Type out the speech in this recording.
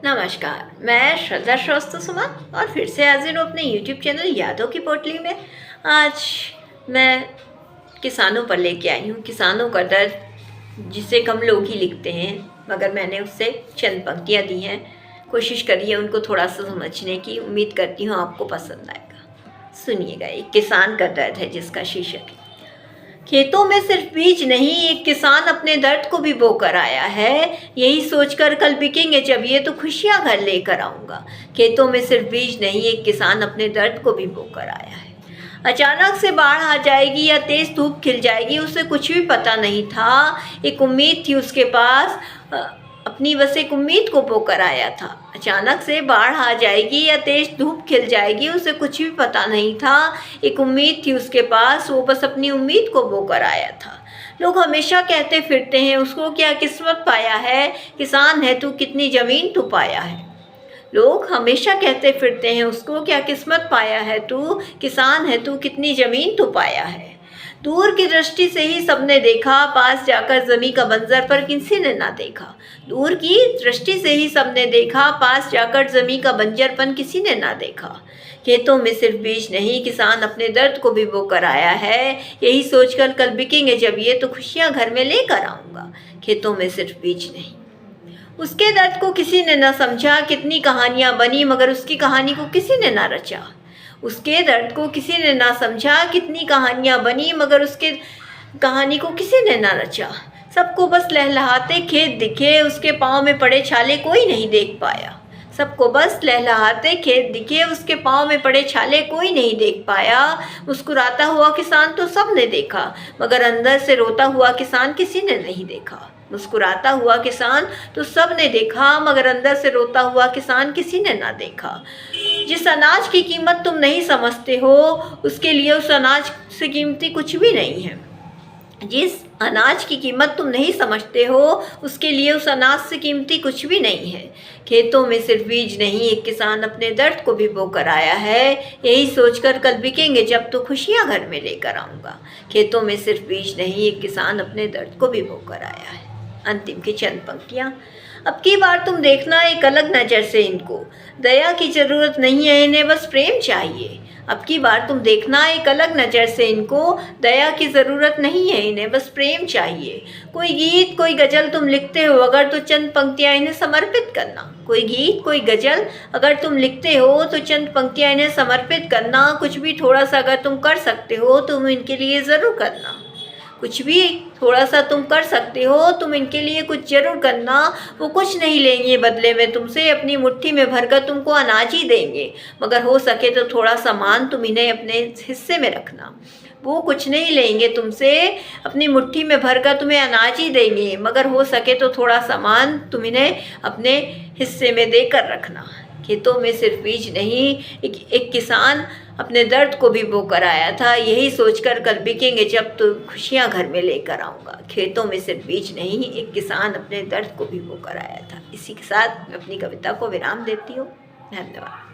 नमस्कार, मैं श्रद्धा श्रीवास्तव और फिर से हाजिर हूँ अपने YouTube चैनल यादों की पोटली में। आज मैं किसानों पर लेके आई हूँ, किसानों का दर्द जिसे कम लोग ही लिखते हैं, मगर मैंने उससे चंद पंक्तियाँ दी हैं। कोशिश करी है उनको थोड़ा सा समझने की। उम्मीद करती हूँ आपको पसंद आएगा। सुनिएगा, एक किसान का दर्द है जिसका शीर्षक है, खेतों में सिर्फ बीज नहीं, एक किसान अपने दर्द को भी बोकर आया है। यही सोचकर कल बिकेंगे जब ये तो खुशियां घर लेकर आऊँगा। खेतों में सिर्फ बीज नहीं, एक किसान अपने दर्द को भी बोकर आया है। अचानक से बाढ़ आ जाएगी या तेज धूप खिल जाएगी, उसे कुछ भी पता नहीं था। एक उम्मीद थी उसके पास, अपनी बस एक उम्मीद को बोकर आया था। अचानक से बाढ़ आ जाएगी या तेज धूप खिल जाएगी, उसे कुछ भी पता नहीं था। एक उम्मीद थी उसके पास, वो बस अपनी उम्मीद को बोकर आया था। लोग हमेशा कहते फिरते हैं, उसको क्या किस्मत पाया है, किसान है तू कितनी ज़मीन तू पाया है। लोग हमेशा कहते फिरते हैं, उसको क्या किस्मत पाया है तू, किसान है तू कितनी ज़मीन तू पाया है। दूर की दृष्टि से ही सबने देखा, पास जाकर ज़मीं का बंजर पर किसी ने ना देखा। दूर की दृष्टि से ही सबने देखा, पास जाकर ज़मीं का बंजरपन किसी ने ना देखा। खेतों में सिर्फ बीज नहीं, किसान अपने दर्द को भी बोकर आया है। यही सोचकर कल बिकेंगे जब ये तो खुशियाँ घर में लेकर आऊँगा। खेतों में सिर्फ बीज नहीं। उसके दर्द को किसी ने न समझा, कितनी कहानियाँ बनी मगर उसकी कहानी को किसी ने ना रचा। उसके दर्द को किसी ने ना समझा, कितनी कहानियाँ बनी मगर उसके कहानी को किसी ने ना रचा। सबको बस लहलहाते खेत दिखे, उसके पाँव में पड़े छाले कोई नहीं देख पाया। सबको बस लहलहाते खेत दिखे, उसके पाँव में पड़े छाले कोई नहीं देख पाया। मुस्कुराता हुआ किसान तो सब ने देखा, मगर अंदर से रोता हुआ किसान किसी ने नहीं देखा। मुस्कुराता हुआ किसान तो सब ने देखा, मगर अंदर से रोता हुआ किसान किसी ने ना देखा। जिस अनाज की कीमत तुम नहीं समझते हो, उसके लिए उस अनाज से कीमती कुछ भी नहीं है। जिस अनाज की कीमत तुम नहीं समझते हो, उसके लिए उस अनाज से कीमती कुछ भी नहीं है। खेतों में सिर्फ बीज नहीं, एक किसान अपने दर्द को भी बोकर आया है। यही सोचकर कल बिकेंगे जब तो खुशियाँ घर में लेकर आऊँगा। खेतों में सिर्फ बीज नहीं, एक किसान अपने दर्द को भी बोकर आया है। अंतिम की चंद पंक्तियाँ। अब की बार तुम देखना एक अलग नज़र से इनको, दया की ज़रूरत नहीं है इन्हें, बस प्रेम चाहिए। अब की बार तुम देखना एक अलग नज़र से इनको, दया की ज़रूरत नहीं है इन्हें, बस प्रेम चाहिए। कोई गीत कोई गज़ल तुम लिखते हो अगर, तो चंद पंक्तियाँ इन्हें समर्पित करना। कोई गीत कोई गज़ल अगर तुम लिखते हो तो चंद पंक्तियाँ इन्हें समर्पित करना। कुछ भी थोड़ा सा अगर तुम कर सकते हो तुम इनके लिए ज़रूर करना। कुछ भी थोड़ा सा तुम कर सकते हो, तुम इनके लिए कुछ ज़रूर करना। वो कुछ नहीं लेंगे बदले में तुमसे, अपनी मुट्ठी में भरकर तुमको अनाज ही देंगे, मगर हो सके तो थोड़ा सामान तुम इन्हें अपने हिस्से में रखना। वो कुछ नहीं लेंगे तुमसे, अपनी मुट्ठी में भरकर तुम्हें अनाज ही देंगे, मगर हो सके तो थोड़ा सामान तुम इन्हें अपने हिस्से में देकर रखना। खेतों में सिर्फ बीज नहीं, एक किसान अपने दर्द को भी बोकर आया था। यही सोचकर कल बिकेंगे जब तो खुशियाँ घर में लेकर आऊँगा। खेतों में सिर्फ बीज नहीं, एक किसान अपने दर्द को भी बोकर आया था। इसी के साथ मैं अपनी कविता को विराम देती हूँ। धन्यवाद।